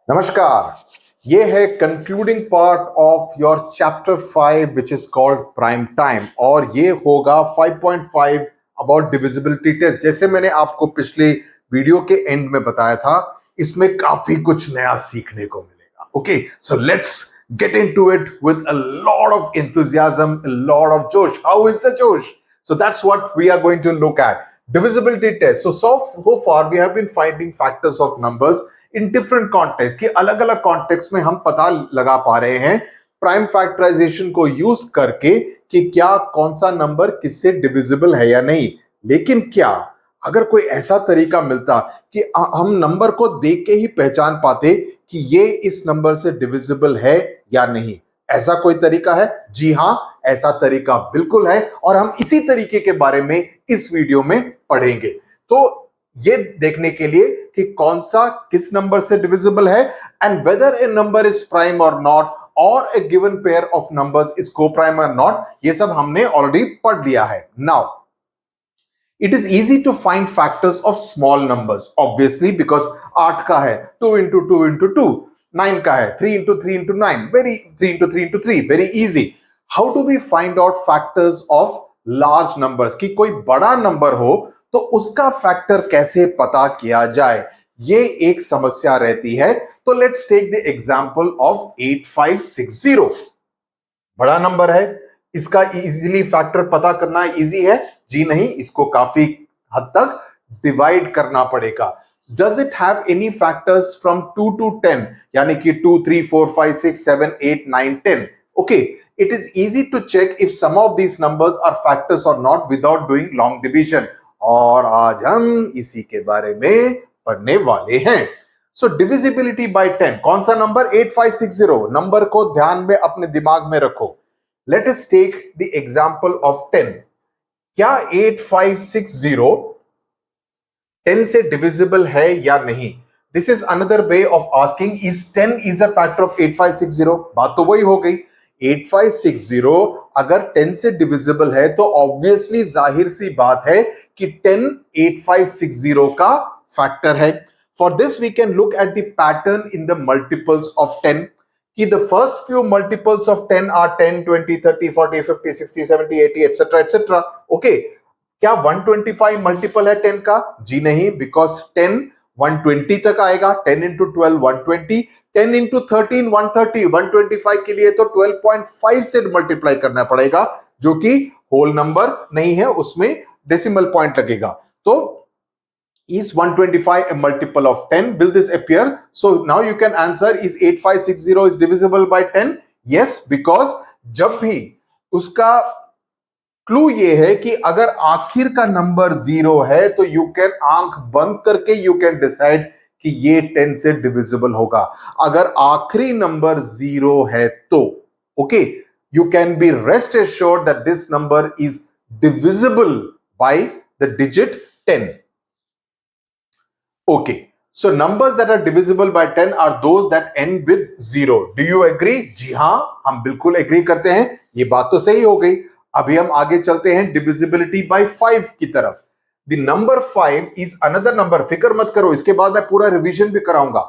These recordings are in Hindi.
नमस्कार। ये है concluding part of your chapter 5 which is called prime time और ये होगा 5.5 अबाउट डिविजिबिलिटी टेस्ट। जैसे मैंने आपको पिछले वीडियो के एंड में बताया था, इसमें काफी कुछ नया सीखने को मिलेगा। Okay, so let's get into it with a lot of enthusiasm, a lot of josh. How is the josh? So that's what we are going to look at. Divisibility test. So far we have been finding factors of numbers in different context कि अलग अलग कॉन्टेक्स्ट में हम पता लगा पा रहे हैं प्राइम फैक्टराइजेशन को यूज करके कि क्या कौन सा नंबर किससे डिविजिबल है या नहीं। लेकिन क्या अगर कोई ऐसा तरीका मिलता कि हम नंबर को देख के ही पहचान पाते कि ये इस नंबर से डिविजिबल है या नहीं, ऐसा कोई तरीका है? जी हां, ऐसा तरीका बिल्कुल है और हम इसी तरीके के बारे में इस वीडियो में पढ़ेंगे। तो ये देखने के लिए कि कौन सा किस नंबर से डिविजिबल है and whether a number is prime और नॉट और a given pair of numbers is co-prime और नॉट, ये सब हमने ऑलरेडी पढ़ लिया है। Now it is easy to find factors of small numbers obviously because 8 का है 2 into 2 into 2, 9 का है 3 into 3 into 9, 3 into 3 into 3, very easy. How do we find out factors of large numbers? कि कोई बड़ा नंबर हो तो उसका फैक्टर कैसे पता किया जाए, ये एक समस्या रहती है। तो let's take the example of 8560। बड़ा नंबर है, इसका इजीली फैक्टर पता करना इजी है? जी नहीं, इसको काफी हद तक डिवाइड करना पड़ेगा। Does it have any factors from 2 to 10? यानी कि 2, 3, 4, 5, 6, 7, 8, 9, 10. Okay, it is easy to check if some of these numbers are factors or not without doing long division. और आज हम इसी के बारे में पढ़ने वाले हैं। So divisibility by 10, कौन सा नंबर? 8560। नंबर को ध्यान में अपने दिमाग में रखो। Let us take the example of 10. क्या 8560 10 से डिविजिबल है या नहीं? This is another way of asking is 10 is a factor of 8560? बात तो वही हो गई। 8560 अगर 10 से डिविजिबल है तो ऑब्वियसली जाहिर सी बात है कि 10 8560 का फैक्टर है। For this we can look at the pattern in the multiples of 10 कि the first few multiples of 10 are 10, 20, 30, 40, 50, 60, 70, 80, etc. etc. Okay, क्या 125 मल्टीपल है 10 का? जी नहीं, बिकॉज 10 120 तक आएगा। 10 into 12 120, 10 into 13 130, 125 के लिए तो 12.5 से मल्टीप्लाई करना पड़ेगा, जो कि होल नंबर नहीं है, उसमें डेसिमल पॉइंट लगेगा। तो is 125 a multiple of 10? Will this appear? So now you can answer, is 8560 is divisible by 10? Yes, because जब भी उसका क्लू ये है कि अगर आखिर का नंबर 0 है तो यू कैन आंख बंद करके यू कैन डिसाइड कि ये 10 से डिविजिबल होगा। अगर आखिरी नंबर 0 है तो okay, you can be rest assured that this number is divisible by the digit 10। Okay, so numbers that are divisible by 10 are those that end with 0. Do you agree? जी हाँ, हम बिल्कुल एग्री करते हैं। ये बात तो सही हो गई। अभी हम आगे चलते हैं divisibility by 5 की तरफ। The number 5 is another number. फिक्र मत करो, इसके बाद मैं पूरा रिवीजन भी कराऊंगा।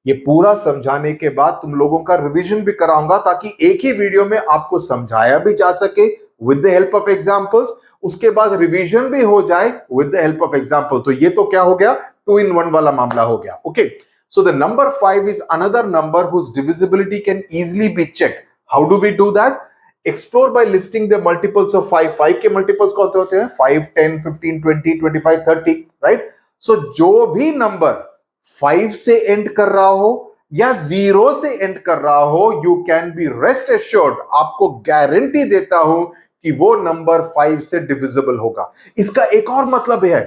ये पूरा समझाने के बाद तुम लोगों का रिवीजन भी कराऊंगा ताकि एक ही वीडियो में आपको समझाया भी जा सके with the help of examples, उसके बाद रिवीजन भी हो जाए with the help of example। तो ये तो क्या हो गया? 2 in 1 वाला मामला हो गया। Okay, so the number 5 is another number whose divisibility can easily be checked. How do we do that? Explore by listing the multiples of 5. 5 के multiples कौन होते हैं? 5, 10, 15, 20, 25, 30, right? So जो भी नंबर 5 से एंड कर रहा हो या 0 से एंड कर रहा हो, you can be rest assured, आपको गारंटी देता हूं कि वो नंबर 5 से डिविजिबल होगा। इसका एक और मतलब है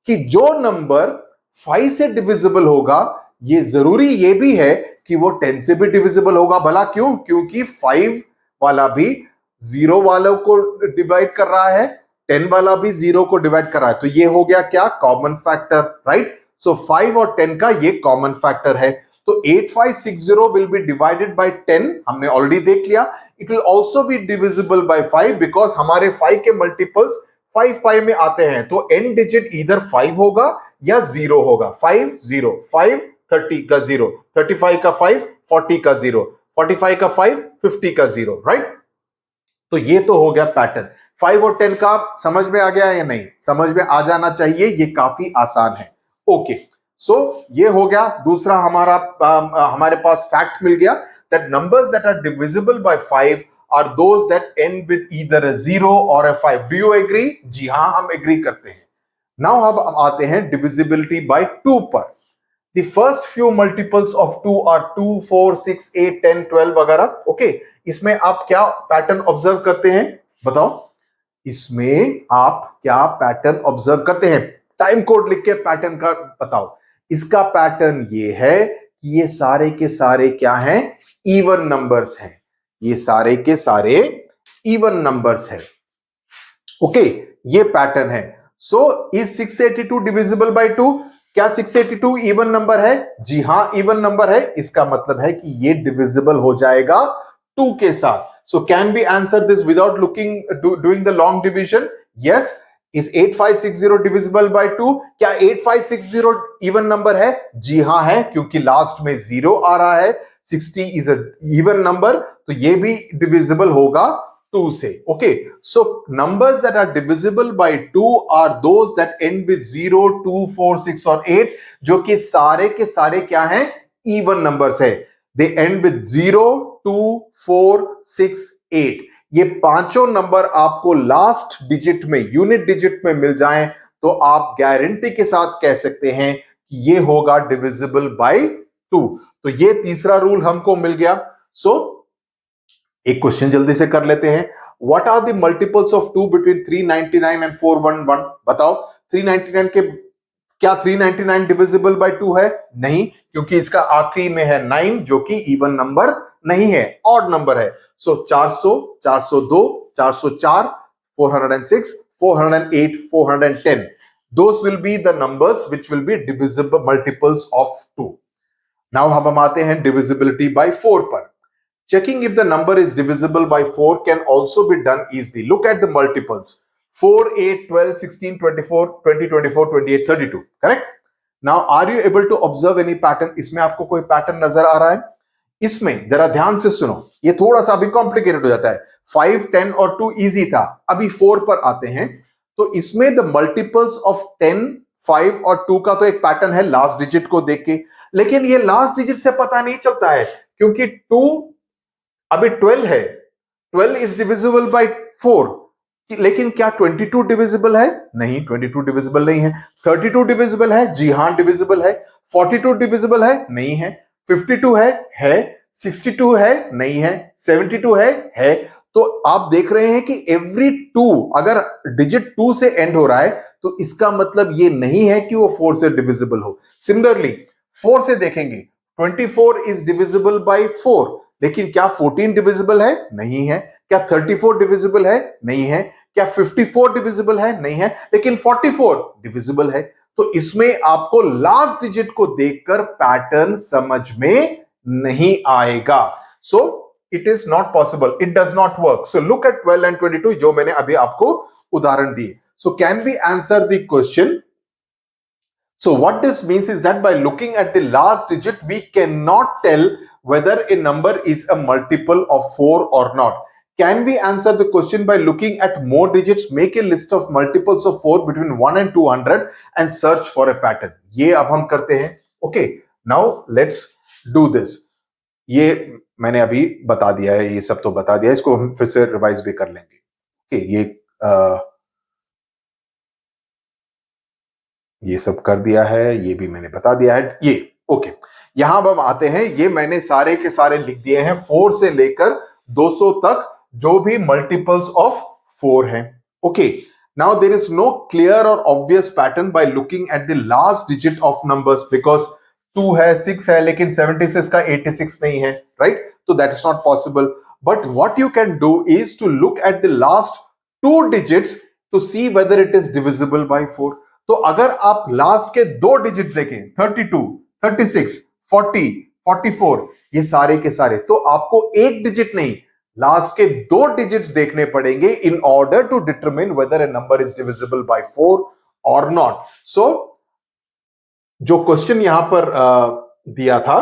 कि जो नंबर 5 से डिविजिबल होगा, ये जरूरी ये भी है कि वो 10 से भी डिविजिबल होगा। भला क्यों? क्योंकि 5 वाला भी 0 वालों को डिवाइड कर रहा है, 10 वाला भी 0 को डिवाइड कर रहा है। तो ये हो गया क्या? Common factor, right? सो 5 और 10 का ये कॉमन फैक्टर है। तो 8560 विल बी डिवाइडेड बाय 10, हमने ऑलरेडी देख लिया। It will also be divisible by 5 because हमारे 5 के मल्टीपल्स 5 में आते हैं। तो एंड डिजिट इधर 5 होगा या 0 होगा। 5 0 5 30 का 0, 35 का 5 40 का 0, 45 का 5 50 का 0, राइट। तो ये तो हो गया पैटर्न। 5 और 10 का समझ में आ गया या नहीं? समझ में आ जाना चाहिए, ये काफी आसान है। ओके, सो ये हो गया। दूसरा हमारे पास फैक्ट मिल गया that numbers that are divisible by 5 are those that end with either a 0 और अ 5। Do you agree? जी हां, हम एग्री करते हैं। नाउ अब आते हैं डिविजिबिलिटी बाय 2 पर। The first few multiples of 2 are 2, 4, 6, 8, 10, 12 वगैरह। ओके, इसमें आप क्या पैटर्न ऑब्जर्व करते हैं? बताओ, इसमें आप क्या पैटर्न ऑब्जर्व करते हैं? टाइम कोड लिख के पैटर्न का बताओ। इसका पैटर्न ये है कि ये सारे के सारे क्या हैं? इवन नंबर्स हैं। ये सारे के सारे इवन नंबर्स हैं। ओके, ये पैटर्न है। So is 682 divisible by 2? क्या 682 इवन नंबर है? जी हां, इवन नंबर है। इसका मतलब है कि ये डिविजिबल हो जाएगा 2 के साथ। So can we answer this without doing the long division? Yes. Is 8560 divisible by 2? क्या 8560 इवन नंबर है? जी हां है, क्योंकि लास्ट में 0 आ रहा है। 60 इज अ इवन नंबर, तो ये भी डिविजिबल होगा 2 से। Okay, so numbers that are divisible by 2 are those that end with 0, 2, 4, 6 और 8, जो कि सारे के सारे क्या हैं? इवन नंबर्स है। they end with 0, 2, 4, 6, 8। ये पांचों नंबर आपको लास्ट डिजिट में, यूनिट डिजिट में मिल जाएं तो आप गारंटी के साथ कह सकते हैं कि ये होगा डिविजिबल बाय 2। तो ये तीसरा रूल हमको मिल गया। सो एक क्वेश्चन जल्दी से कर लेते हैं। What are the multiples of 2 between 399 and 411? बताओ, 399 के क्या 399 डिविजिबल बाय 2 है? नहीं, क्योंकि इसका आखिरी में है 9, जो कि इवन नंबर नहीं है, ऑड नंबर है। सो 400, 402, 404, 406, 408, 410, those will be the numbers which will be divisible multiples of 2. Now हम आते हैं divisibility by 4 पर। Checking if the number is divisible by 4 can also be done easily. Look at the multiples. 4, 8, 12, 16, 24, 20, 24, 28, 32. Correct? Now, are you able to observe any pattern? इसमें आपको कोई पैटर्न नजर आ रहा है? इसमें जरा ध्यान से सुनो, ये थोड़ा सा अभी कॉम्प्लिकेटेड हो जाता है। 5, 10 और 2 इजी था, अभी 4 पर आते हैं। तो इसमें द मल्टीपल्स ऑफ 10, 5 और 2 का तो एक पैटर्न है लास्ट डिजिट को देख के, लेकिन ये लास्ट डिजिट से पता नहीं चलता है, क्योंकि 2 अभी 12 है। 12 इज डिविजिबल बाय 4, लेकिन क्या 22 डिविजिबल है? नहीं, 22 डिविजिबल नहीं है। 32 डिविजिबल है? जी हां, डिविजिबल है। 42 डिविजिबल है? नहीं है। 52 है। 62 है? नहीं है। 72 है। तो आप देख रहे हैं कि एवरी 2, अगर डिजिट 2 से एंड हो रहा है तो इसका मतलब ये नहीं है कि वो 4 से डिविजिबल हो। सिमिलरली 4 से देखेंगे, 24 इज डिविजिबल बाय 4, लेकिन क्या 14 डिविजिबल है? नहीं है। क्या 34 डिविजिबल है? नहीं है। क्या 54 डिविजिबल है? नहीं है। लेकिन 44 डिविजिबल है। तो इसमें आपको लास्ट डिजिट को देखकर पैटर्न समझ में नहीं आएगा। So it is not possible, it does not work. So look at 12 and 22, जो मैंने अभी आपको उदाहरण दिए। So can we answer the question? So what this means is that by looking at the last digit, we cannot tell whether a number is a multiple of 4 or not. Can we answer the question by looking at more digits? Make a list of multiples of 4 between 1 and 200 and search for a pattern. ये अब हम करते हैं। Okay, now let's do this. ये मैंने अभी बता दिया है, ये सब तो बता दिया है, इसको हम फिर से रिवाइज भी कर लेंगे। Okay, ये सब कर दिया है, ये भी मैंने बता दिया है। ये ओके, यहां अब हम आते हैं। ये मैंने सारे के सारे लिख दिए हैं, 4 से लेकर 200 तक जो भी मल्टीपल्स ऑफ 4 हैं। Okay, now there is no clear और obvious pattern by looking at the last digit of numbers, because 2 है, 6 है, लेकिन 76 का 86 नहीं है, राइट? तो that is not possible. But what you can do is to look at the last 2 digits to see whether it is divisible by 4। तो अगर आप लास्ट के 2 डिजिट्स देखें, 32, 36, 40, 44, ये सारे के सारे, तो आपको एक डिजिट नहीं, लास्ट के 2 डिजिट्स देखने पड़ेंगे in order to determine whether a number is divisible by 4 और नॉट। सो जो क्वेश्चन यहां पर दिया था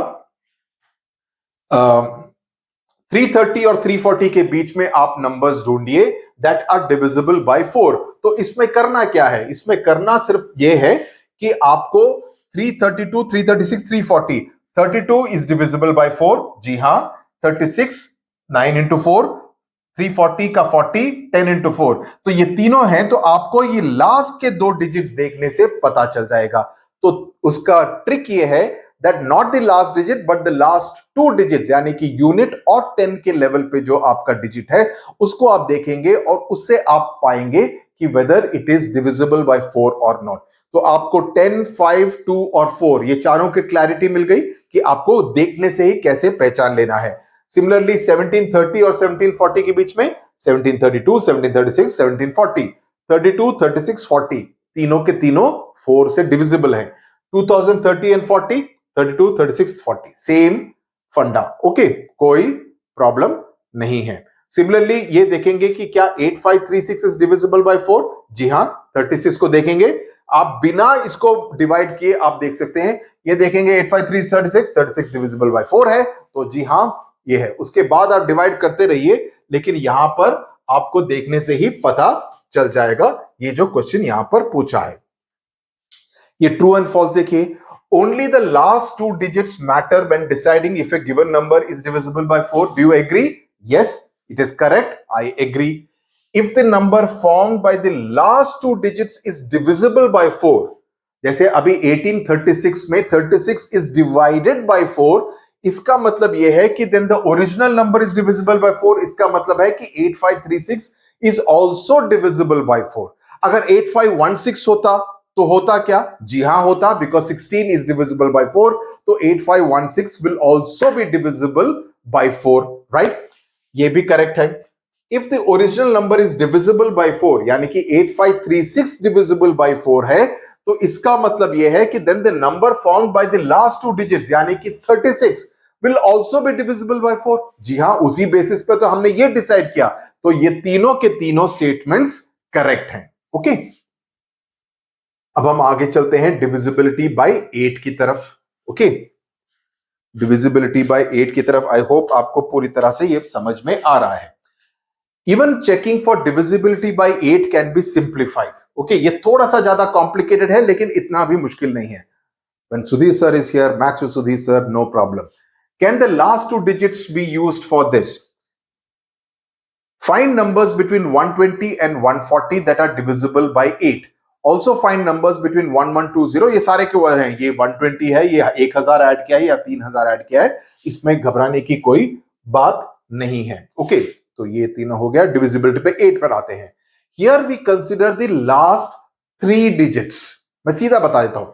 330 और 340 के बीच में आप नंबर्स ढूंढिए दैट आर डिविजिबल बाय 4। तो इसमें करना क्या है, इसमें करना सिर्फ ये है कि आपको 332, 336, 340, 32 इज डिविजिबल बाय 4, जी हां। 36 9 इंटू 4, 340 का 40 10 इंटू 4, तो ये तीनों हैं। तो आपको ये लास्ट के दो डिजिट्स देखने से पता चल जाएगा। तो उसका ट्रिक ये है that not the last digit but the last two digits, यानी कि यूनिट और 10 के लेवल पे जो आपका डिजिट है उसको आप देखेंगे और उससे आप पाएंगे कि weather it is divisible by 4 और नॉट। तो आपको 10, 5, 2 और 4 ये चारों की क्लैरिटी मिल गई कि आपको देखने से ही कैसे पहचान लेना है। सिमिलरली 1730 और 1740 के बीच में 1732, 1736, 1740, 32, 36, 40 तीनों के तीनों 4 से डिविजिबल हैं। 2030 एंड 40, 32, 36, 40 सेम फंडा, ओके, कोई प्रॉब्लम नहीं है। सिमिलरली ये देखेंगे कि क्या 8536 इज डिविजिबल बाय 4, जी हां। 36 को देखेंगे, आप बिना इसको डिवाइड किए आप देख सकते हैं, ये देखेंगे 85336, 36 डिविजिबल बाय 4 है, तो जी हां ये है। उसके बाद आप डिवाइड करते रहिए, लेकिन यहां पर आपको देखने से ही पता चल जाएगा ये जो क्वेश्चन यहां पर पूछा है। ये ट्रू एंड फॉल्स देखिए, only the last two digits matter when deciding if a given number is divisible by 4. Do you agree? Yes, it is correct. I agree. If the number formed by the last two digits is divisible by 4, जैसे अभी 1836 में 36 is divided by 4, इसका मतलब यह है कि then the original number is divisible by 4, इसका मतलब है कि 8536 is also divisible by 4। अगर 8516 होता तो होता क्या, जी हां होता, बिकॉज 16 इज डिविजिबल बाय 4, तो 8516 will also be divisible by 4, right, ये भी करेक्ट है। If the original number is divisible by 4, यानी कि 8536 डिविजिबल बाय 4 है, तो इसका मतलब यह है कि then the number formed by the last two digits यानी कि 36 will also be divisible by 4। जी हां, उसी बेसिस पे तो हमने ये डिसाइड किया, तो ये तीनों के तीनों स्टेटमेंट्स करेक्ट हैं, ओके। अब हम आगे चलते हैं डिविजिबिलिटी बाय 8 की तरफ, ओके। डिविजिबिलिटी बाय 8 की तरफ आई होप आपको पूरी तरह से ये समझ में आ रहा है। Even checking for divisibility bye 8 can be simplified, okay. ये थोड़ा सा ज्यादा कॉम्प्लिकेटेड है, लेकिन इतना भी मुश्किल नहीं है। When Sudhir sir is here, Max with Sudhir sir, no problem. Can the last two digits be used for this? Find numbers between 120 and 140 that are divisible by 8. Also find numbers between 1120, ये सारे के हैं, ये 120 है, ये 1000 ऐड किया है या 3000 ऐड किया है, इसमें घबराने की कोई बात नहीं है, ओके। तो ये तीनों हो गया। डिविजिबिलिटी पे 8 पर आते हैं। Here we consider the last 3 digits. मैं सीधा बता देता हूं,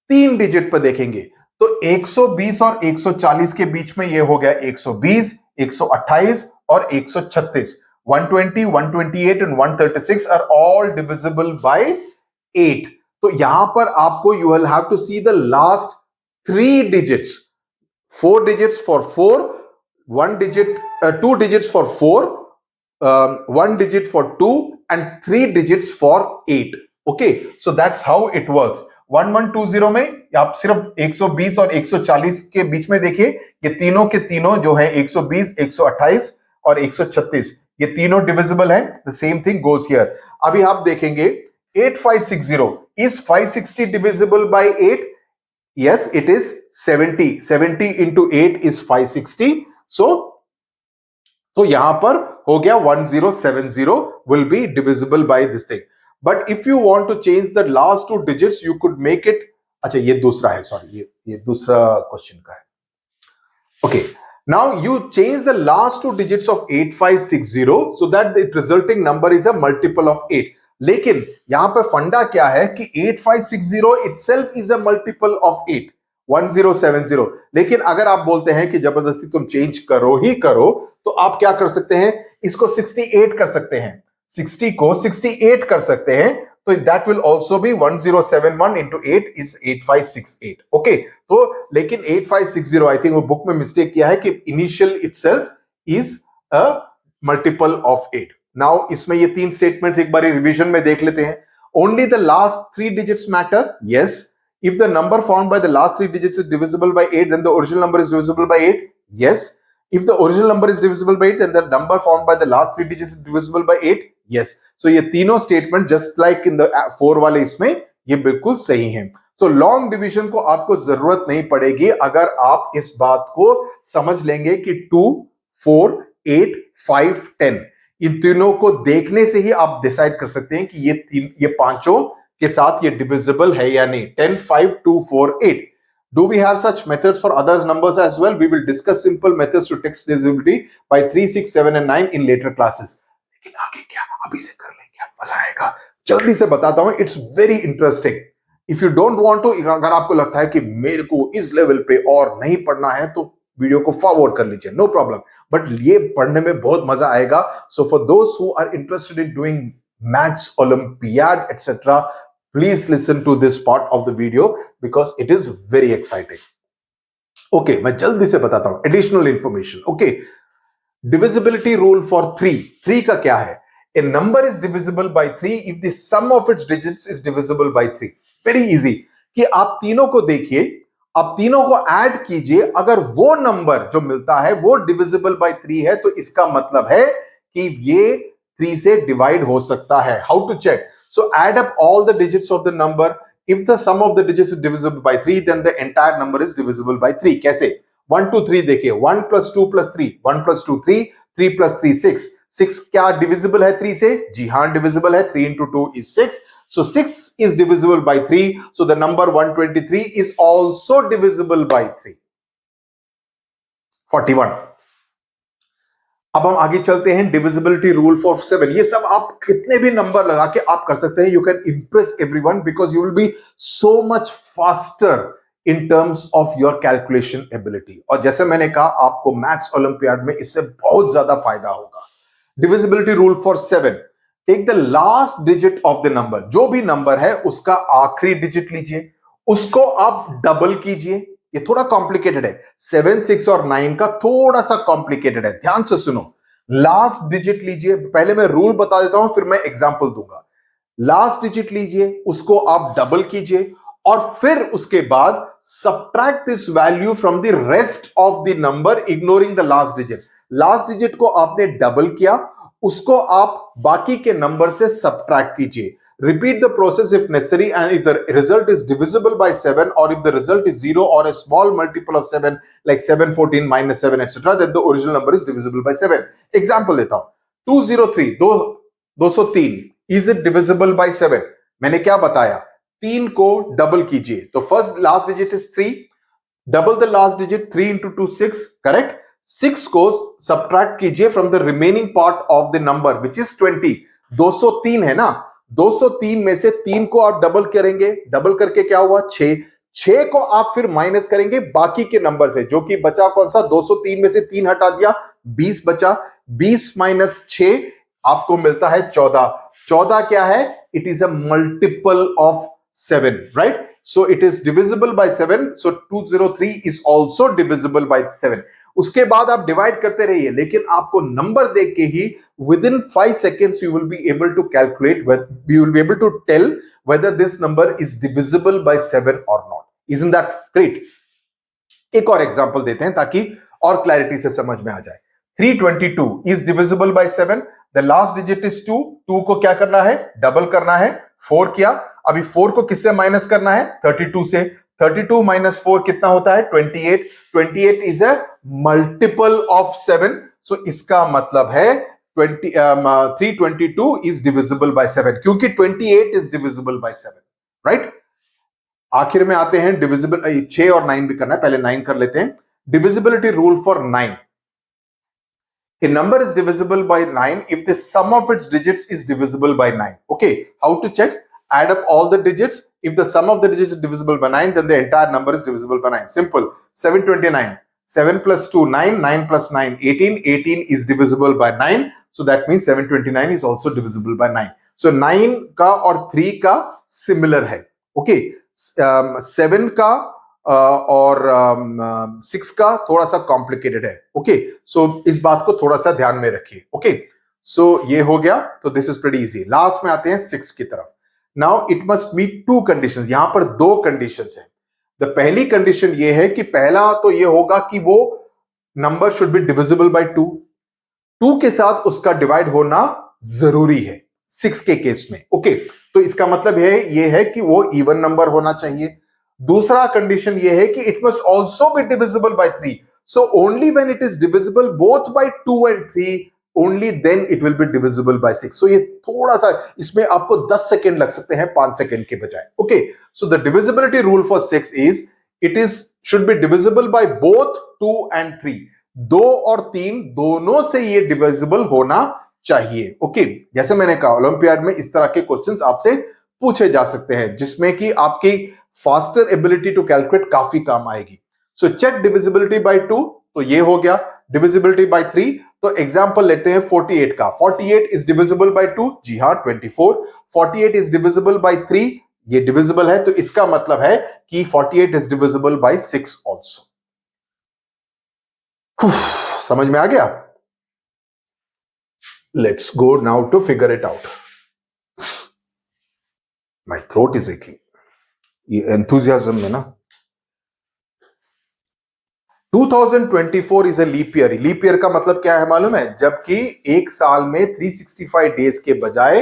3 डिजिट पर देखेंगे तो 120 और 140 के बीच में ये हो गया 120, 128 और 136। 120, 128 and 136 are all divisible by 8। तो यहां पर आपको you will have to see the last 3 digits, 4 digits for 4, 1 digit, 2 digits for 4, 1 digit for 2 and 3 digits for 8, okay। So that's how it works। 1120 में आप सिर्फ 120 और 140 के बीच में देखिए, ये तीनों के तीनों जो है 120, 128 और 136, ये तीनों डिविजिबल हैं। The same thing goes here. अभी आप देखेंगे 8560 is 560 divisible by 8? Yes it is. 70 into 8 is 560, तो यहां पर हो गया 1070 will be divisible by this thing। But if you want to change the last two digits, you could make it, अच्छा ये दूसरा है, सॉरी ये दूसरा क्वेश्चन का है, okay। Now you change the last two digits of 8560 so that the resulting number is a multiple of 8। लेकिन यहां पर फंडा क्या है कि 8560 itself is a multiple of 8, 1070। लेकिन अगर आप बोलते हैं कि जबरदस्ती तुम चेंज करो ही करो, तो आप क्या कर सकते हैं, इसको 68 कर सकते हैं, 60 को 68 कर सकते हैं, तो that will also B 1071 into 8 is 8568, okay. तो लेकिन 8560 आई थिंक वो बुक में मिस्टेक किया है कि initial itself is a multiple of 8। Now इसमें ये 3 स्टेटमेंट्स एक बार रिवीजन में देख लेते हैं। Only the last 3 digits matter, yes. If the number found by the last three digits is divisible by 8, then the original number is divisible by 8. Yes. If the original number is divisible by 8, then the number found by the last three digits is divisible by 8. Yes. So ये तीनों statement just like in the 4 वाले इसमें ये बिल्कुल सही है. तो लॉन्ग डिवीजन को आपको जरूरत नहीं पड़ेगी अगर आप इस बात को समझ लेंगे कि 2, 4, 8, 5, 10 इन तीनों को देखने से ही आप डिसाइड कर सकते हैं कि ये पांचों के साथ ये डिविजिबल है या नहीं. 10, 5, 2, 4, 8. Do we have such methods for other numbers as well? We will discuss simple methods to text divisibility by 3, 6, 7 and 9 in later classes. लेकिन आगे क्या अभी से कर लेंगे, मजा आएगा. जल्दी से बताता हूं. It's very interesting. If you don't want to, अगर आपको लगता है कि मेरे को इस लेवल पे और नहीं पढ़ना है तो वीडियो को फॉरवर्ड कर लीजिए, नो प्रॉब्लम. बट ये पढ़ने में बहुत मजा आएगा. So for those who are interested in doing maths olympiad etcetera, please listen to this part of the video because it is very exciting. Okay, मैं जल्दी से बताता हूं. Additional information. Okay, divisibility rule for 3. 3 का क्या है? A number is divisible by 3 if the sum of its digits is divisible by 3. Very easy. कि आप तीनों को देखिए, आप तीनों को ऐड कीजिए, अगर वो नंबर जो मिलता है वो divisible by 3 है तो इसका मतलब है कि ये 3 से डिवाइड हो सकता है. How to check? So add up all the digits of the number. If the sum of the digits is divisible by 3, then the entire number is divisible by 3. कैसे? 1, 2, 3 देखिए. 1 plus 2 plus 3. 1 plus 2, 3. 3 plus 3, 6. 6 क्या divisible है 3 से? जी हाँ, divisible है. 3 into 2 is 6. So 6 is divisible by 3. So the number 123 is also divisible by 3. 41. अब हम आगे चलते हैं. Divisibility rule for 7. ये सब आप कितने भी नंबर लगा के आप कर सकते हैं. You can Impress everyone because you will be so much faster in terms of your calculation ability. और जैसे मैंने कहा, आपको मैथ्स ओलंपियाड में इससे बहुत ज्यादा फायदा होगा. Divisibility rule for 7. Take the last digit of the number. जो भी नंबर है उसका आखिरी डिजिट लीजिए, उसको आप डबल कीजिए. ये थोड़ा कॉम्प्लिकेटेड है. 7, 6 और 9 का थोड़ा सा कॉम्प्लिकेटेड है. ध्यान से सुनो. लास्ट डिजिट लीजिए. पहले मैं रूल बता देता हूं, फिर मैं एग्जांपल दूंगा. लास्ट डिजिट लीजिए, उसको आप डबल कीजिए और फिर उसके बाद subtract this value from the rest of the number ignoring the last digit. Last digit को आपने डबल किया, उसको आप बाकी के नंबर से सब्ट्रैक्ट कीजिए. Repeat the process if necessary, and if the result is divisible by 7 or if the result is 0 or a small multiple of 7 like 7, 14, minus 7 etc., then the original number is divisible by 7. Example लेता हूं. 203 203 is it divisible by 7? मैंने क्या बताया? 3 को डबल कीजिए. तो first last digit is 3, double the last digit. 3 into 2 6, correct. 6 को सब्ट्रैक्ट कीजिए from the remaining part of the number which is 20. 203 है ना. 203 में से 3 को आप डबल करेंगे. डबल करके क्या हुआ? 6. 6 को आप फिर माइनस करेंगे बाकी के नंबर से, जो कि बचा कौन सा? 203 में से 3 हटा दिया, 20 बचा. 20 माइनस 6 आपको मिलता है 14. 14 क्या है? It is a multiple of 7, right? So it is divisible bye 7. So 203 is also divisible by 7. उसके बाद आप डिवाइड करते रहिए, लेकिन आपको नंबर देख के ही with in 5 seconds you will be able to calculate, you will be able to tell whether this number is divisible by 7 or not. Isn't that great? एक और एग्जांपल देते हैं ताकि और क्लैरिटी से समझ में आ जाए. 322 is divisible by 7. The last digit is 2. 2 को क्या करना है? डबल करना है. 4 किया. अभी 4 को किससे माइनस करना है? 32 से. 32 minus 4 कितना होता है? 28. 28 is a multiple of 7. So इसका मतलब है 322 is divisible by 7, क्योंकि 28 is divisible by 7, right? आखिर में आते हैं डिविजिबल. 6 और 9 भी करना है, पहले 9 कर लेते हैं. Divisibility rule for 9. A number is divisible by 9 if the sum of its digits is divisible by 9. Okay, how to check? Add up all the digits. If the sum of the digits is divisible by 9, then the entire number is divisible by 9. Simple. 729. 7 plus 2, 9. 9 plus 9, 18. 18 is divisible by 9. So that means 729 is also divisible by 9. So 9 का और 3 का similar है. Okay. 7 का और 6 का थोड़ा सा complicated है. Okay. So इस बात को थोड़ा सा ध्यान में रखिए. Okay. So ये हो गया. तो this is pretty easy. Last में आते हैं 6 की तरफ. Now it must meet two conditions, यहां पर दो कंडीशंस हैं। द पहली कंडीशन ये है कि पहला तो ये होगा कि वो number should be divisible by 2, 2 के साथ उसका डिवाइड होना जरूरी है 6 के केस में। ओके, तो इसका मतलब है ये है कि वो इवन नंबर होना चाहिए। दूसरा कंडीशन ये है कि it must also be divisible by 3, so only when it is divisible both by 2 and 3 only then it will be divisible by 6। So ये थोड़ा सा, इसमें आपको 10 सेकेंड लग सकते हैं 5 सेकेंड के बजाय। Okay, so the divisibility rule for 6 is it is should be divisible by both 2 and 3, 2 और 3 दोनों से ये डिविजिबल होना चाहिए। ओके, जैसे मैंने कहा ओलंपियाड में इस तरह के क्वेश्चंस आपसे पूछे जा सकते हैं जिसमें कि आपकी फास्टर एबिलिटी टू कैलकुलेट काफी काम आएगी। सो चेक डिविजिबिलिटी बाय 2, तो ये हो गया। डिविजिबिलिटी बाय 3, तो एग्जांपल लेते हैं 48 का। 48 इज डिविजिबल बाय 2, जी हां 24। 48 इज डिविजिबल बाय 3, ये डिविजिबल है, तो इसका मतलब है कि 48 इज डिविजिबल बाय 6 आल्सो। समझ में आ गया? Let's go now to figure it out. My throat is aching, ये एंथुजियाज्म में ना। 2024 is a leap year. Leap year का मतलब क्या है मालूम है? जबकि एक साल में 365 डेज के बजाय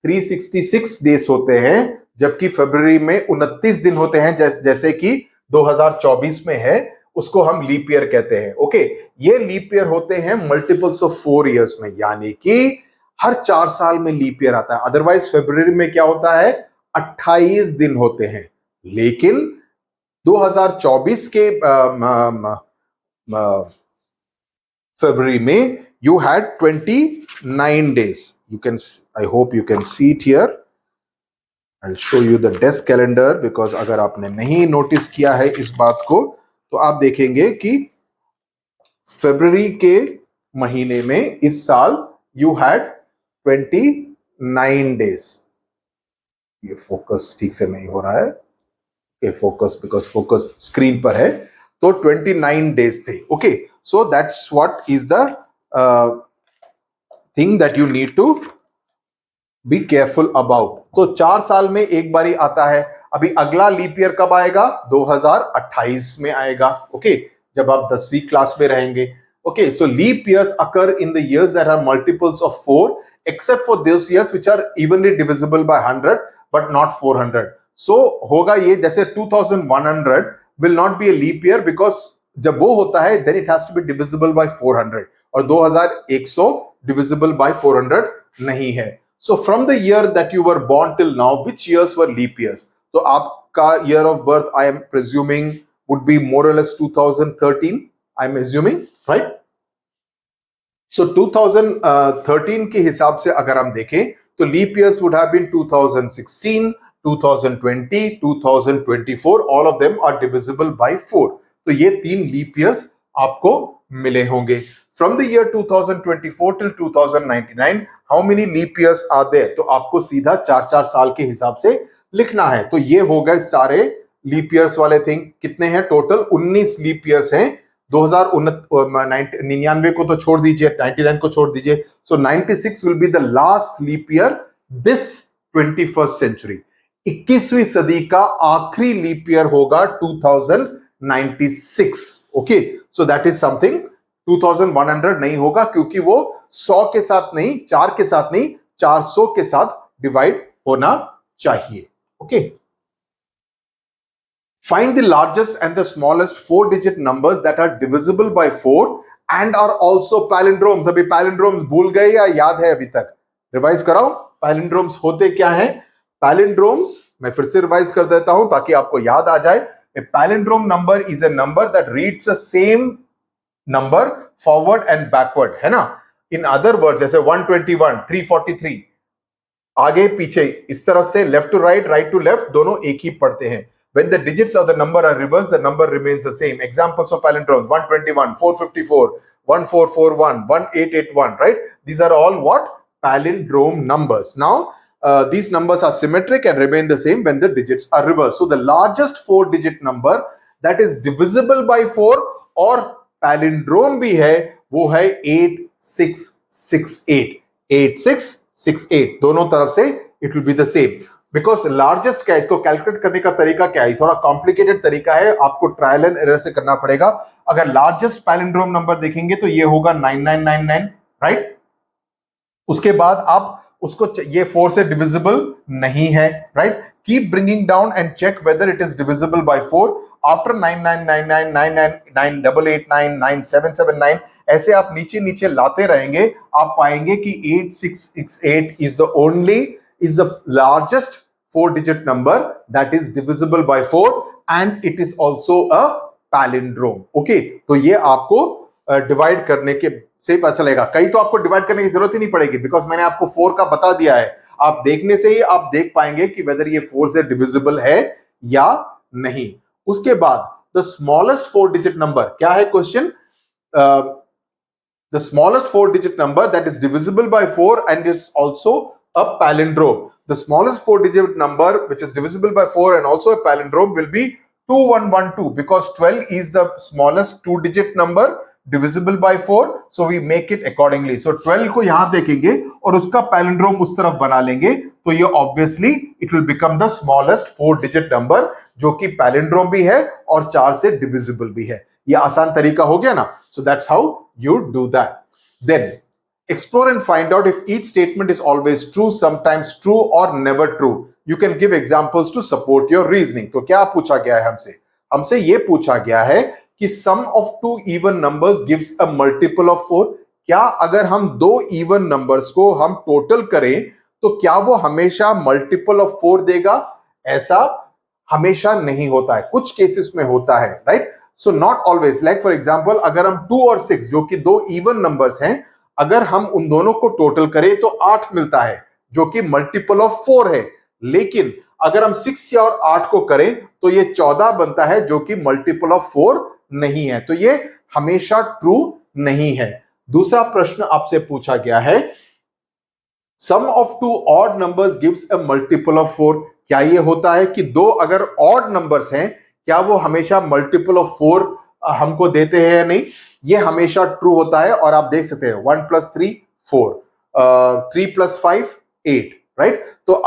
366 डेज होते हैं, जबकि फरवरी में 29 दिन होते हैं, जैसे कि 2024 में है, उसको हम लीप ईयर कहते हैं। ओके, ये लीप ईयर होते हैं मल्टीपल्स ऑफ 4 इयर्स में, यानी कि हर 4 साल में लीप ईयर आता है। अदरवाइज फरवरी में क्या होता है? 28 दिन होते हैं, लेकिन 2024 के फरवरी में you had 29 days. You can, I hope you can see it here. I'll show you the desk calendar because अगर आपने नहीं नोटिस किया है इस बात को, तो आप देखेंगे कि फरवरी के महीने में इस साल you had 29 days. ये फोकस ठीक से नहीं हो रहा है, फोकस बिकॉज फोकस स्क्रीन पर है, तो 29 डेज थे। Okay, so that's what is the thing that you need to be careful about. तो 4 साल में एक बारी आता है। अभी अगला लीप ईयर कब आएगा? 2028 में आएगा। ओके, जब आप 10वीं क्लास में रहेंगे। Okay, so leap years occur in the years that are multiples of 4 except for those years which are evenly divisible by 100 but not 400। So होगा ये, जैसे 2100 will not be a leap year because जब वो होता है then it has to be divisible by 400, और 2100 डिविजिबल बाय 400 नहीं है। So from the year that you were born till now which years were leap years? तो आपका year of birth I am presuming would be more और less 2013, I am assuming, right? So 2013 के हिसाब से अगर हम देखें तो leap years would have been 2016, 2020, 2024, all of them are divisible by 4. तो ये 3 लीप ईयर्स आपको मिले होंगे। From the year 2024 till 2099, how many leap years are there? तो आपको सीधा 4-4 साल के हिसाब से लिखना है। तो ये हो गए सारे लीप ईयर्स वाले थिंग। कितने हैं टोटल? 19 लीप ईयर्स हैं। 2099 को तो छोड़ दीजिए, 99 को छोड़ दीजिए। So 96 will be the last leap year this 21st century. 21वीं सदी का आखिरी लीप ईयर होगा 2096। Okay, so that is something. 2100 नहीं होगा क्योंकि वो 100 के साथ नहीं, 4 के साथ नहीं, 400 के साथ डिवाइड होना चाहिए। Okay, find the largest and the smallest 4-digit numbers that are divisible by 4 and are also palindromes। अभी palindromes भूल गए या याद है अभी तक? रिवाइज कराओ, palindromes होते क्या हैं? Palindromes मैं फिर से रिवाइज कर देता हूं ताकि आपको याद आ जाए। A palindrome number is a number that reads the same number forward and backward, है ना? In other words, जैसे 121, 343, आगे पीछे इस तरफ से left to right, right to left, दोनों एक ही पढ़ते हैं। When the digits of the number are reversed, the number remains the same. Examples of palindromes: 121, 454, 1441, 1881, right? These are all what? Palindrome numbers. Now, these numbers are symmetric and remain the same when the digits are reversed. So, the largest 4-digit number that is divisible by 4 और palindrome भी है, वो है 8668. 8668. दोनों तरफ से it will be the same. Because largest क्या है, इसको कैलकुलेट करने का तरीका क्या है, थोड़ा कॉम्प्लिकेटेड तरीका है, आपको ट्रायल एंड एरर से करना पड़ेगा। अगर लार्जेस्ट पैलिंड्रोम नंबर देखेंगे तो ये होगा 9999, राइट। उसके बाद आप उसको, ये 4 से डिविजिबल नहीं है, right. Keep bringing down and check whether it is divisible by 4 after 9999 999 9779, ऐसे आप नीचे नीचे लाते रहेंगे, आप पाएंगे कि 8668 is the largest 4-digit number that is divisible by 4 and it is also a palindrome. Okay, तो ये आपको डिवाइड करने के से पता चलेगा। कहीं तो आपको डिवाइड करने की जरूरत ही नहीं पड़ेगी, बिकॉज मैंने आपको 4 का बता दिया है। आप देखने से ही आप देख पाएंगे कि वेदर ये 4 से डिविजिबल है या नहीं। उसके बाद द स्मॉलेस्ट 4-digit नंबर क्या है, question, the smallest 4-digit number that is divisible by 4 and it's also a palindrome. The smallest 4-digit number which is divisible by 4 and also a palindrome will be 2112, because 12 is the smallest 2-digit number divisible by 4, so we make it accordingly. So 12 को यहां देखेंगे और उसका palindrome उस तरफ बना लेंगे, तो ये obviously it will become the smallest 4-digit number, जो कि palindrome भी है और 4 से divisible भी है। ये आसान तरीका हो गया ना। So that's how you do that. Then explore and find out if each statement is always true, sometimes true or never true. You can give examples to support your reasoning. तो क्या पूछा गया है हमसे? हमसे ये पूछा गया है कि sum of two even numbers gives a multiple of 4. क्या अगर हम दो even numbers को हम total करें तो क्या वो हमेशा multiple of 4 देगा? ऐसा हमेशा नहीं होता है, कुछ केसेस में होता है, right. So not always. Like for example, अगर हम 2 और 6 जो कि दो इवन नंबर्स हैं, अगर हम उन दोनों को टोटल करें तो 8 मिलता है, जो कि मल्टीपल ऑफ 4 है। लेकिन अगर हम 6 और 8 को करें तो ये 14 बनता है, जो कि मल्टीपल ऑफ 4 नहीं है। तो ये हमेशा ट्रू नहीं है। दूसरा प्रश्न आपसे पूछा गया है, sum of two odd numbers gives a multiple of 4। क्या ये होता है कि दो अगर ऑड नंबर्स हैं, क्या वो हमेशा मल्टीपल ऑफ 4 हमको देते हैं या नहीं? ये हमेशा ट्रू होता है। और आप देख सकते हैं 1 + 3 4, 3 + 5 8, राइट। तो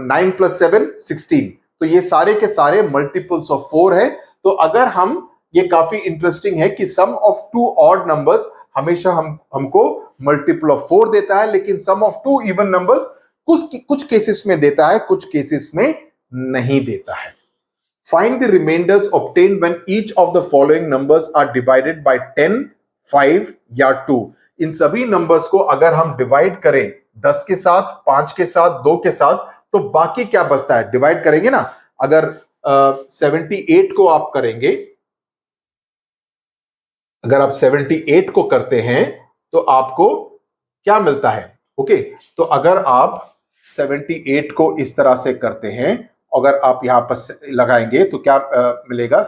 9 + 7 16, तो ये सारे के सारे मल्टीपल्स ऑफ 4 है। तो अगर हम, ये काफी इंटरेस्टिंग है कि सम ऑफ टू ऑड नंबर्स हमेशा हमको मल्टीपल ऑफ 4 देता है, लेकिन सम ऑफ टू इवन नंबर्स कुछ केसेस में देता है, कुछ केसेस में नहीं देता है। Find the remainders obtained when each of the following numbers are divided by 10, 5 या 2। इन सभी नंबर्स को अगर हम डिवाइड करें 10 के साथ, 5 के साथ, 2 के साथ, तो बाकी क्या बचता है? डिवाइड करेंगे ना, अगर 78 को आप करेंगे, अगर आप 78 को करते हैं तो आपको क्या मिलता है? ओके, तो अगर आप 78 को इस तरह से करते हैं, अगर आप यहां पर लगाएंगे तो क्या मिलेगा?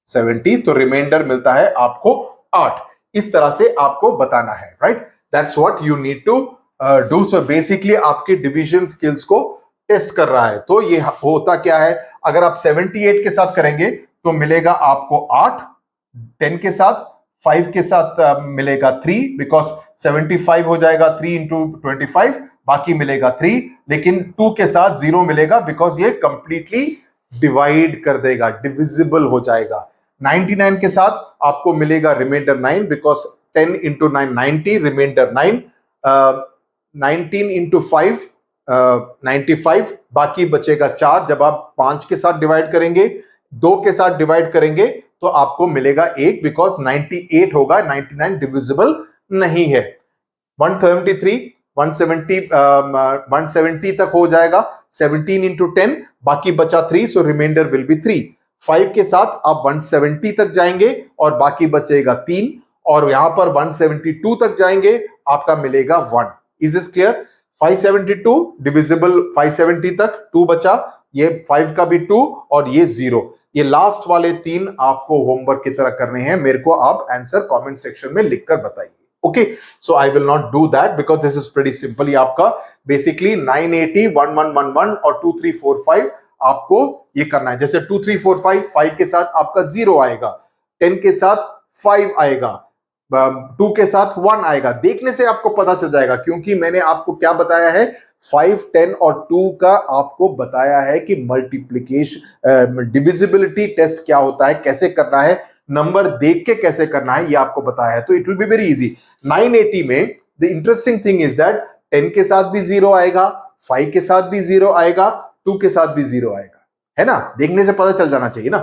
70, तो रिमाइंडर मिलता है आपको 8। इस तरह से आपको बताना है, right. That's what you need to do. So basically आपके डिवीजन स्किल्स को टेस्ट कर रहा है। तो ये होता क्या है, अगर आप 78 के साथ करेंगे तो मिलेगा आपको 8, 10 के साथ, 5 के साथ मिलेगा 3, बिकॉज 75 हो जाएगा 3 × 25, बाकी मिलेगा 3। लेकिन 2 के साथ 0 मिलेगा, बिकॉज ये कंप्लीटली डिवाइड कर देगा, डिविजिबल हो जाएगा। 99 के साथ आपको मिलेगा रिमाइंडर 9, बिकॉज 10 × 9 90, रिमाइंडर 9। 19 × 5 95, बाकी बचेगा 4। जब आप 5 के साथ डिवाइड करेंगे, 2 के साथ डिवाइड करेंगे तो आपको मिलेगा 1, बिकॉज 98 होगा, 99 डिविजिबल नहीं है। 173 170 तक हो जाएगा, 17 × 10, बाकी बचा 3, सो रिमाइंडर विल बी 3। 5 के साथ आप 170 तक जाएंगे और बाकी बचेगा 3, और यहां पर 172 तक जाएंगे, आपका मिलेगा 1। Is this clear? 572 डिविजिबल 570 तक, 2 बचा, ये 5 का भी 2 और ये 0। ये लास्ट वाले 3 आपको होमवर्क की तरह करने हैं। मेरे को आप आंसर कमेंट सेक्शन में लिखकर बताइए। Okay, so I will not do that because this is pretty simple. ये आपका बेसिकली 980 1111 और 2345 आपको ये करना है। जैसे 2345, 5 के साथ आपका 0 आएगा, 10 के साथ 5 आएगा, 2 के साथ 1 आएगा। देखने से आपको पता चल जाएगा, क्योंकि मैंने आपको क्या बताया है, 5, 10 और 2 का आपको बताया है कि मल्टीप्लिकेशन डिविजिबिलिटी टेस्ट क्या होता है, कैसे करना है, नंबर देख के कैसे करना है, ये आपको बताया है। तो it will be very easy. 980 में the interesting thing is that 10 के साथ भी 0 आएगा, 5 के साथ भी 0 आएगा, 2 के साथ भी 0 आएगा, है ना? देखने से पता चल जाना चाहिए ना।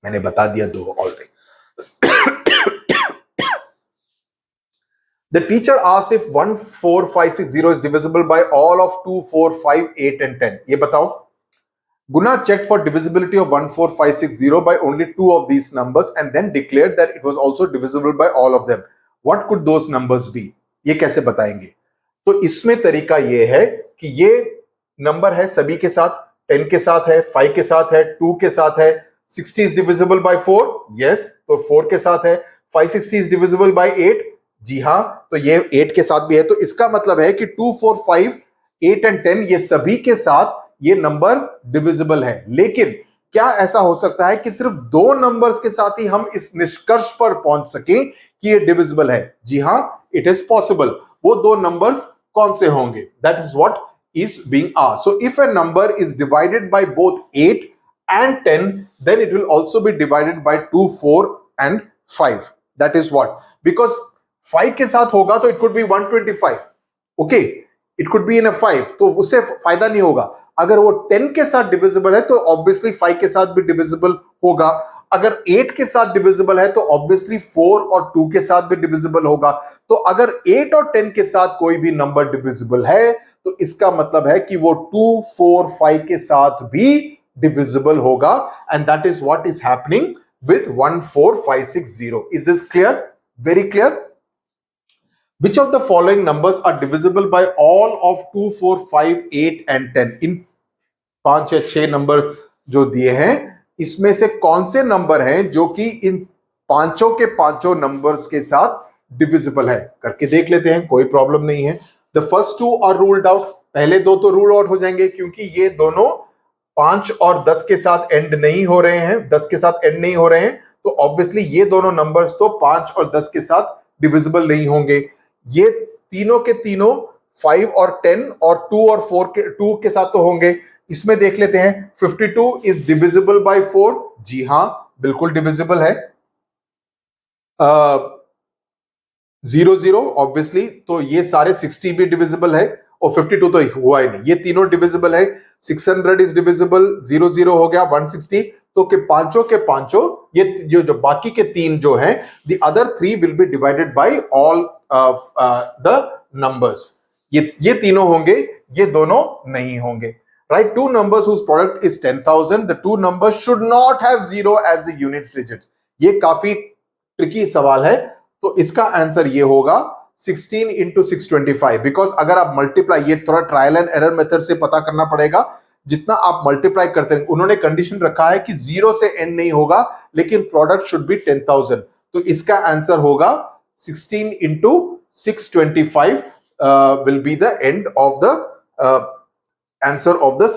मैंने बता दिया दो already. The teacher asked if 1, 4, 5, 6, 0 is divisible by all of 2, 4, 5, 8 and 10. ये बताओ। Guna checked for divisibility of 1, 4, 5, 6, 0 by only 2 of these numbers and then declared that it was also divisible by all of them. What could those numbers be? ये कैसे बताएंगे? तो इसमें तरीका ये है कि ये नंबर है सभी के साथ, 10 के साथ है, 5 के साथ है, 2 के साथ है, 60 is divisible by 4, yes, तो 4 के साथ है, 560 is divisible by 8, जी हां, तो ये 8 के साथ भी है। तो इसका मतलब है कि 2, 4, 5, 8 एंड 10 ये सभी के साथ ये नंबर डिविजिबल है। लेकिन क्या ऐसा हो सकता है कि सिर्फ दो नंबर्स के साथ ही हम इस निष्कर्ष पर पहुंच सकें कि ये डिविजिबल है? जी हां, इट इज पॉसिबल। वो दो नंबर्स कौन से होंगे? That is what is being asked. So if A number is divided by both 8 and 10, then it will also be divided by 2, 4 and 5. That is what? Because 5 के साथ होगा तो it could be 125. Okay, it could be in a 5, तो उससे फायदा नहीं होगा। अगर वो 10 के साथ डिविजिबल है तो ऑब्वियसली 5 के साथ भी डिविजिबल होगा। अगर 8 के साथ डिविजिबल है तो ऑब्वियसली 4 और 2 के साथ भी डिविजिबल होगा। तो अगर 8 और 10 के साथ कोई भी नंबर डिविजिबल है तो इसका मतलब है कि वो 2, 4, 5 के साथ भी divisible hoga, and that is what is happening with 1, 4, 5, 6, 0. Is this clear? Very clear? Which of the following numbers are divisible by all of 2, 4, 5, 8 and 10? इन 5 या 6 नंबर जो दिए हैं इसमें से कौन से नंबर हैं जो कि इन पांचों के पांचों नंबर्स के साथ डिविजिबल है? करके देख लेते हैं, कोई प्रॉब्लम नहीं है। The first two are ruled out. पहले दो तो रूल आउट हो जाएंगे क्योंकि ये दोनों 5 और 10 के साथ एंड नहीं हो रहे हैं, 10 के साथ एंड नहीं हो रहे हैं, तो ऑब्वियसली ये दोनों नंबर्स तो 5 और 10 के साथ डिविजिबल नहीं होंगे। ये तीनों के तीनों 5 और 10 और 2 और 2 के साथ तो होंगे। इसमें देख लेते हैं 52 इज डिविजिबल बाय 4। जी हां, बिल्कुल डिविजिबल है। 0, 0 ऑब्वियसली, तो ये सारे 60 भी डिविजिबल है और 52 तो हुआ ही नहीं, ये तीनों डिविजिबल है। 600 इज डिविजिबल, 0, 0 हो गया, 160, तो के पांचों ये जो बाकी के तीन जो हैं, the other 3 will be divided by all the numbers. ये तीनों होंगे, ये दोनों नहीं होंगे। Right, two numbers whose product is 10,000, the two numbers should not have 0 as the unit digit। ये काफी ट्रिकी सवाल है, तो इसका आंसर ये होगा 16 into 625। बिकॉज अगर आप मल्टीप्लाई, ये थोड़ा ट्रायल एंड एरर मेथड से पता करना पड़ेगा, जितना आप मल्टीप्लाई करते हैं। उन्होंने कंडीशन रखा है कि 0 से एंड नहीं होगा, लेकिन प्रोडक्ट शुड बी 10,000, तो इसका आंसर होगा 16 into 625 will be the end of the answer of the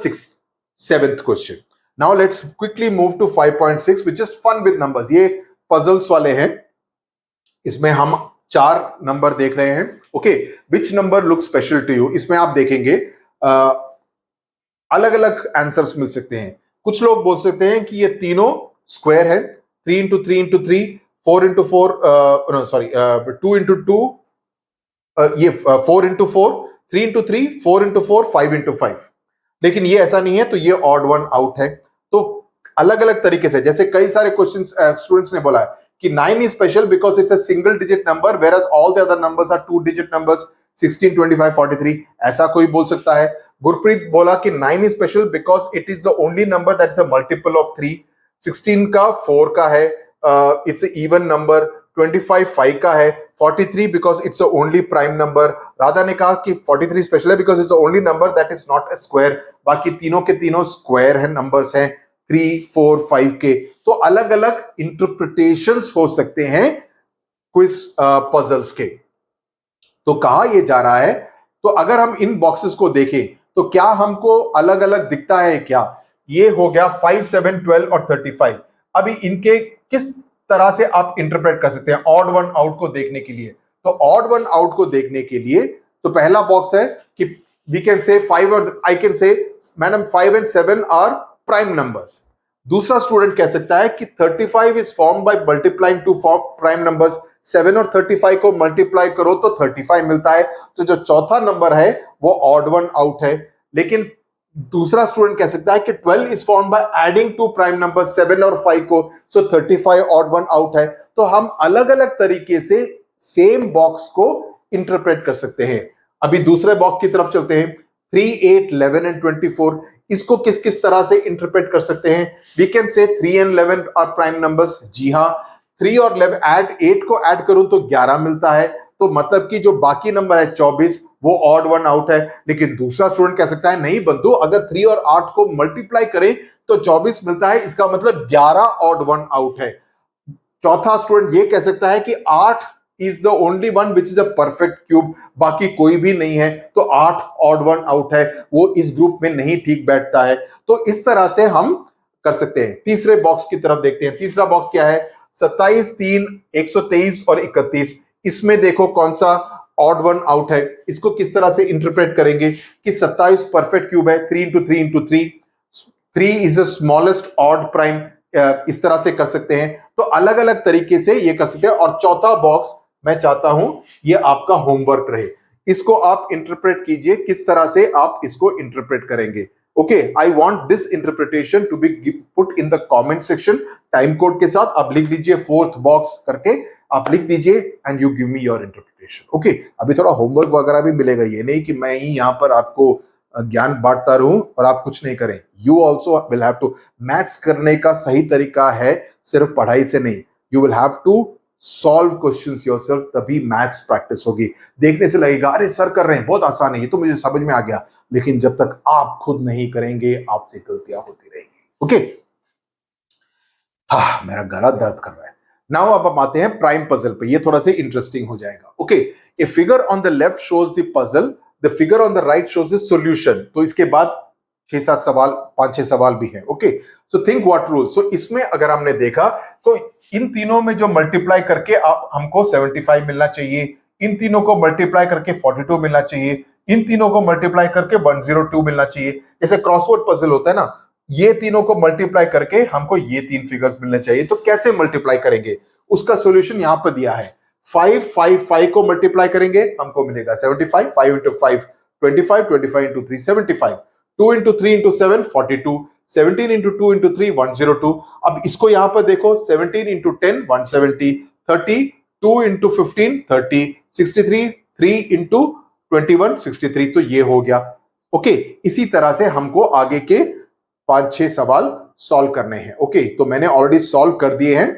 7th question. Now let's quickly move to 5.6 which is fun with numbers. ये पजल्स वाले हैं, इसमें हम 4 नंबर देख रहे हैं। Okay, which number look special to you? इसमें आप देखेंगे अलग अलग आंसर्स मिल सकते हैं। कुछ लोग बोल सकते हैं कि ये तीनों स्क्वायर है, 3 into 3 into 3, 4 into 4, 2 into 2, ये 4 into 4, 3 into 3, 4 into 4, 5 into 5। लेकिन ये ऐसा नहीं है, तो ये ऑड वन आउट है। तो अलग अलग तरीके से, जैसे कई सारे क्वेश्चन स्टूडेंट्स ने बोला है कि 9 is special because it's a single digit number whereas all the other numbers are 2 digit numbers, 16, 25, 43। ऐसा कोई बोल सकता है। गुरप्रीत बोला कि 9 is special because it is the only number that is a multiple of 3। 16 का 4 का है, it's an even number। 25 5 का है। 43 because it's the only prime number। Radha ने कहा कि 43 स्पेशल है because it's the only number that is not a square। बाकी तीनों के तीनों स्क्वायर है, नंबर्स हैं 3, 4, 5 के। तो अलग अलग इंटरप्रिटेशंस हो सकते हैं क्विज पजल्स के। तो कहा यह जा रहा है, तो अगर हम इन बॉक्सेस को देखें तो क्या हमको अलग अलग दिखता है क्या? ये हो गया 5, 7, 12 और 35। अभी इनके किस तरह से आप इंटरप्रेट कर सकते हैं ऑड वन आउट को देखने के लिए? तो ऑड वन आउट को देखने के लिए तो पहला बॉक्स है कि we can say 5 or I can say madam 5 and 7 are prime numbers. दूसरा स्टूडेंट कह सकता है कि 35 is formed by multiplying two prime numbers. 7 और 35 को मल्टीप्लाई करो तो 35 मिलता है. तो जो चौथा नंबर है वो ऑड वन आउट है. लेकिन दूसरा स्टूडेंट कह सकता है कि 12 is formed by adding two prime numbers 7 और 5 को, so 35 ऑड वन आउट है. तो हम अलग अलग तरीके से सेम बॉक्स को इंटरप्रेट कर सकते हैं. अभी दूसरे बॉक्स की तरफ चलते हैं. 3, 8, 11 एंड 24, इसको किस किस तरह से इंटरप्रेट कर सकते हैं? We can say 3 and 11 are prime numbers. जी हां, 3 और 11 ऐड 8 को ऐड करूं तो 11 मिलता है. तो मतलब कि जो बाकी नंबर है 24 वो ऑड वन आउट है. लेकिन दूसरा स्टूडेंट कह सकता है नहीं बंधु, अगर 3 और 8 को मल्टीप्लाई करें तो 24 मिलता है, इसका मतलब 11 ऑड वन आउट है. चौथा स्टूडेंट ये कह सकता है कि 8 is the only one which is a perfect cube, बाकी कोई भी नहीं है, तो 8 ऑड वन आउट है, वो इस ग्रुप में नहीं ठीक बैठता है. तो इस तरह से हम कर सकते हैं. तीसरे बॉक्स की तरफ देखते हैं. तीसरा बॉक्स क्या है? 27, 3, 123 और 31. इसमें देखो कौन सा ऑड वन आउट है. इसको किस तरह से इंटरप्रेट करेंगे कि 27 परफेक्ट क्यूब है. 3 into 3 into 3, 3 is the smallest odd prime. इस तरह से कर सकते हैं. तो अलग अलग तरीके से ये कर सकते हैं. और चौथा बॉक्स मैं चाहता हूं ये आपका होमवर्क रहे. इसको आप इंटरप्रेट कीजिए, किस तरह से आप इसको इंटरप्रेट करेंगे. Okay, I want this interpretation to be put in the comment section time code के साथ. आप लिख दीजिए फोर्थ बॉक्स करके, आप लिख दीजिए and you give me your interpretation. Okay, अभी थोड़ा होमवर्क वगैरह भी मिलेगा. ये नहीं कि मैं ही यहां पर आपको ज्ञान बांटता रहूं और आप कुछ नहीं करें. You also will have to. Maths करने का सही तरीका है सिर्फ पढ़ाई से नहीं. You will have to solve questions yourself, तभी मैथ्स प्रैक्टिस होगी. देखने से लगेगा अरे सर कर रहे हैं, बहुत आसान है, ये तो मुझे समझ में आ गया. लेकिन जब तक आप खुद नहीं करेंगे आपसे गलतियां होती रहेंगी. ओके, मेरा गला दर्द कर रहा है. नाउ अब हम आते हैं प्राइम पजल पे. ये थोड़ा सा इंटरेस्टिंग हो जाएगा. Okay, a figure on the left shows the puzzle, the figure on the right shows the solution. तो इसके बाद 6-7 सवाल, 5-6 सवाल भी हैं. Okay, so think what rule. So इसमें अगर हमने देखा तो इन तीनों में जो मल्टीप्लाई करके आप हमको 75 मिलना चाहिए, इन तीनों को मल्टीप्लाई करके 42 मिलना चाहिए, इन तीनों को मल्टीप्लाई करके 102 मिलना चाहिए. जैसे क्रॉसवर्ड पजल होता है ना, ये तीनों को मल्टीप्लाई करके हमको ये तीन फिगर्स मिलने चाहिए. तो कैसे मल्टीप्लाई करेंगे? उसका सॉल्यूशन यहां पर दिया है. 5, 5, 5 को मल्टीप्लाई करेंगे हमको मिलेगा 75. 5 into 5 25, 25 into 3 75, 2 into 3 into 7 42, 17 into 2 into 3 102. अब इसको यहां पर देखो, 17 इंटू 10 170, 30, 2 इंटू 15 30, 63, 3 इंटू 21 63. तो ये हो गया. ओके, इसी तरह से हमको आगे के 5-6 सवाल सॉल्व करने हैं. ओके, तो मैंने ऑलरेडी सॉल्व कर दिए हैं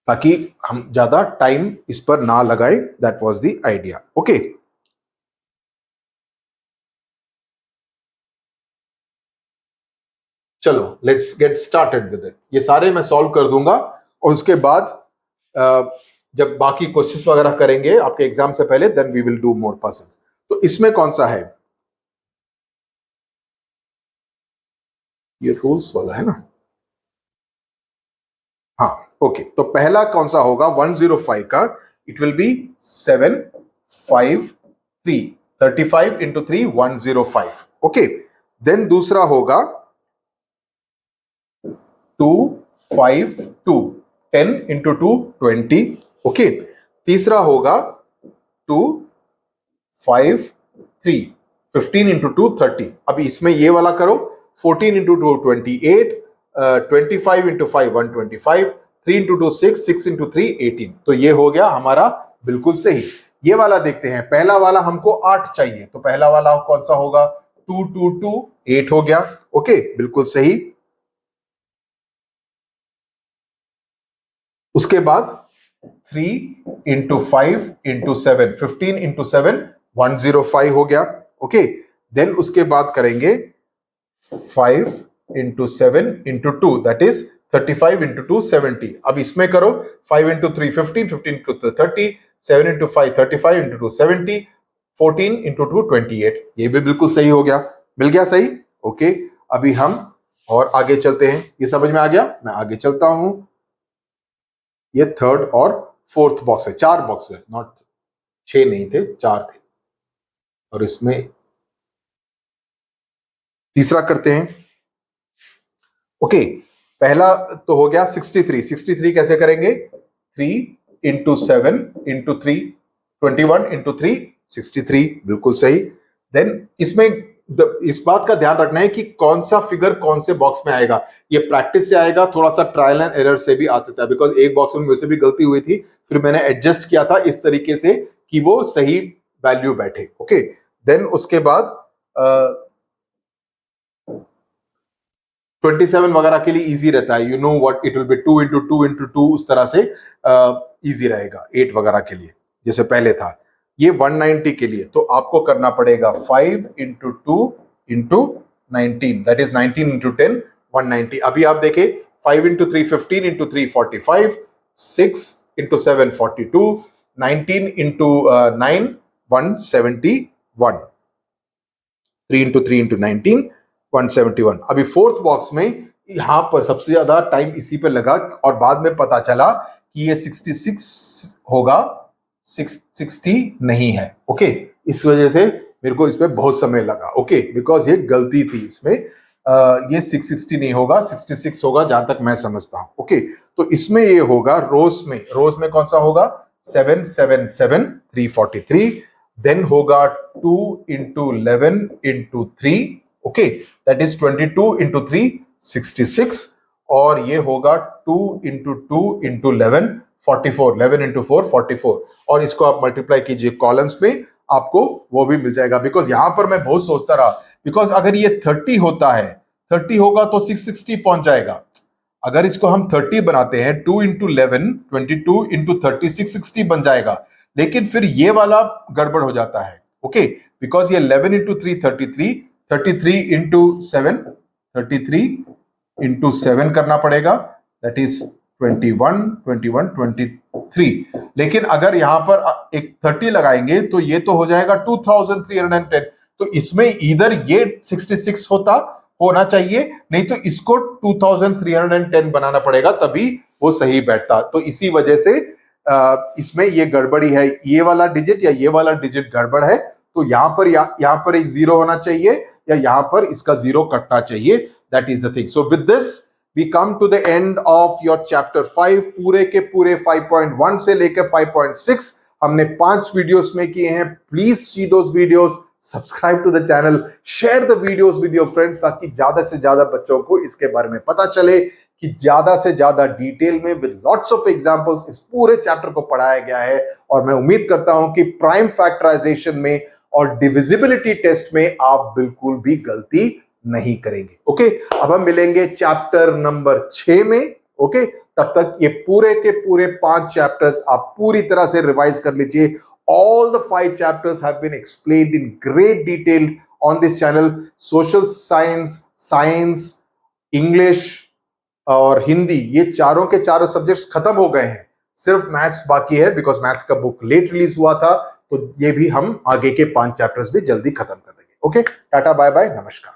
ताकि हम ज्यादा टाइम इस पर ना लगाएं. That was the idea. Okay, चलो let's get started with it. ये सारे मैं सॉल्व कर दूंगा और उसके बाद जब बाकी क्वेश्चंस वगैरह करेंगे आपके एग्जाम से पहले, then we will do more puzzles. तो इसमें कौन सा है? ये रूल्स वाला है ना? हाँ, ओके. तो पहला कौन सा होगा? 105 का it will be 7, 5, 3. 35 into 3 105. Okay, then दूसरा होगा 2, 5, 2. 10 इंटू 2 20. ओके, तीसरा होगा 2, 5, 3. 15 इंटू 2 30. अभी इसमें ये वाला करो. 14 इंटू 2 28, 25 इंटू 5 125, 3 इंटू 2 6, 6 इंटू 3 18. तो ये हो गया हमारा बिल्कुल सही. ये वाला देखते हैं. पहला वाला हमको 8 चाहिए, तो पहला वाला कौन सा होगा? 2, 2, 2 8 हो गया. ओके, बिल्कुल सही. उसके बाद 3 इंटू 5 इंटू 7 15 इंटू 7 105 हो गया. ओके, देन उसके बाद करेंगे 5 into 7 into 2 that is 35 into 2 70. अब इसमें करो 5 into 3 15, 15 into 30, 7 into 5 35 into 2 70, 14 into 2 28. ये भी बिल्कुल सही हो गया. मिल गया सही. ओके, अभी हम और आगे चलते हैं. ये समझ में आ गया? मैं आगे चलता हूं. ये थर्ड और फोर्थ बॉक्स है. 4 बॉक्स है, नॉट 6 नहीं थे, 4 थे. और इसमें तीसरा करते हैं। ओके, पहला तो हो गया 63। 63 कैसे करेंगे? 3 इंटू 7 इंटू 3, 21 इंटू 3, 63, बिल्कुल सही। देन इसमें इस बात का ध्यान रखना है कि कौन सा फिगर कौन से बॉक्स में आएगा। ये प्रैक्टिस से आएगा, थोड़ा सा ट्रायल एंड एरर से भी आ सकता है, बिकॉज एक बॉक्स में मेरे से भी गलती हुई थी, फिर मैंने एडजस्ट किया था इस तरीके से कि वो सही वैल्यू बैठे। ओके, देन उसके बाद 27 वगैरह के लिए इजी रहता है, you know what it will B, 2 into 2 into 2, उस तरह से इजी रहेगा। 8 वगैरह के लिए जैसे पहले था। ये 190 के लिए तो आपको करना पड़ेगा 5 into 2 into 19, that is 19 into 10, 190। अभी आप देखें, 5 into 3 15 into 3 45, 6 into 7 42, 19 into 9 171, 3 into 3 into 19 171। अभी फोर्थ बॉक्स में यहां पर सबसे ज्यादा टाइम इसी पे लगा और बाद में पता चला कि ये 66 होगा, 660 नहीं है। ओके, इस वजह से मेरे को इसमें बहुत समय लगा। ओके, बिकॉज ये गलती थी इसमें। ये 660 नहीं होगा, 66 होगा जहां तक मैं समझता हूं। ओके, तो इसमें ये होगा रोज में कौन सा होगा? 777 343। देन होगा 2 into 11 into 3, okay, that is 22 into 3 66, और ये होगा 2 इंटू 2 इंटू 11 44, 11 इंटू 4 44, और इसको आप मल्टीप्लाई कीजिए कॉलम्स में, आपको वो भी मिल जाएगा। बिकॉज यहां पर मैं बहुत सोचता रहा, बिकॉज अगर ये 30 होता है, 30 होगा तो 660 पहुंच जाएगा। अगर इसको हम 30 बनाते हैं, 2 इंटू 11 22 इंटू 30 660 बन जाएगा, लेकिन फिर ये वाला गड़बड़ हो जाता है। ओके, बिकॉज ये 11 इंटू 3 33, 33 इंटू 7 33 इंटू 7 करना पड़ेगा, दैट इज 21 21 23। लेकिन अगर यहां पर एक 30 लगाएंगे तो ये तो हो जाएगा 2310। तो इसमें इधर ये 66 होना चाहिए, नहीं तो इसको 2310 बनाना पड़ेगा, तभी वो सही बैठता। तो इसी वजह से इसमें ये गड़बड़ी है, ये वाला डिजिट या ये वाला डिजिट गड़बड़ है। तो यहां पर एक जीरो होना चाहिए, या यहां पर इसका जीरो कटना चाहिए। That is the thing. So with this we come to the end of your chapter 5। पूरे के पूरे 5.1 से लेकर 5.6 हमने 5 वीडियोस में किए हैं। Please see those videos, subscribe to the channel, share the videos with your friends, ताकि ज्यादा से ज्यादा बच्चों को इसके बारे में पता चले कि ज्यादा से ज्यादा डिटेल में विद लॉट्स ऑफ एग्जांपल्स इस पूरे चैप्टर को पढ़ाया गया है। और मैं उम्मीद करता हूं कि प्राइम फैक्टराइजेशन में और डिविजिबिलिटी टेस्ट में आप बिल्कुल भी गलती नहीं करेंगे। ओके, अब हम मिलेंगे चैप्टर नंबर 6 में। ओके, तब तक ये पूरे के पूरे 5 चैप्टर्स आप पूरी तरह से रिवाइज कर लीजिए। All the 5 chapters have been explained in great detail on this channel. Social science, science, English और हिंदी, ये चारों के चारों सब्जेक्ट्स खत्म हो गए हैं, सिर्फ मैथ्स बाकी है, बिकॉज मैथ्स का बुक लेट रिलीज हुआ था। तो ये भी हम आगे के 5 चैप्टर्स भी जल्दी खत्म कर देंगे। ओके, टाटा बाय बाय, नमस्कार।